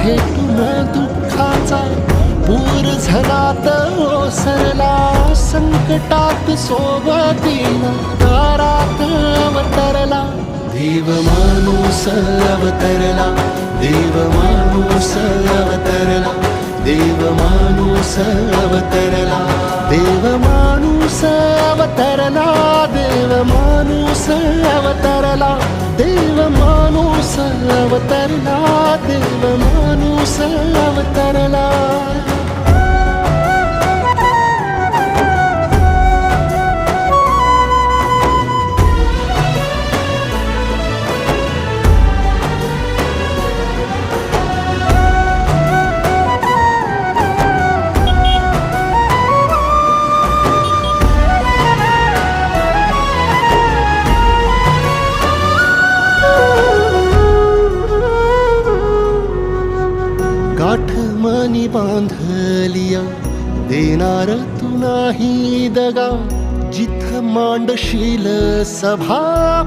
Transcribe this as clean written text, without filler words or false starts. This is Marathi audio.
भेटून दुःखाचा पूर झालात ओसरला, संकटात सोबतीला दारात अवतरला. देव माणूस अवतरला, देव माणूस अवतरला, देव माणूस अवतरला, देव माणूस अवतरला, देव माणूस अवतरला, देव माणूस अवतरला, देव माणूस अवतरला. गाठ मनी बांधलिया, देणार तू नाही दगा, जिथ मांडशील सभा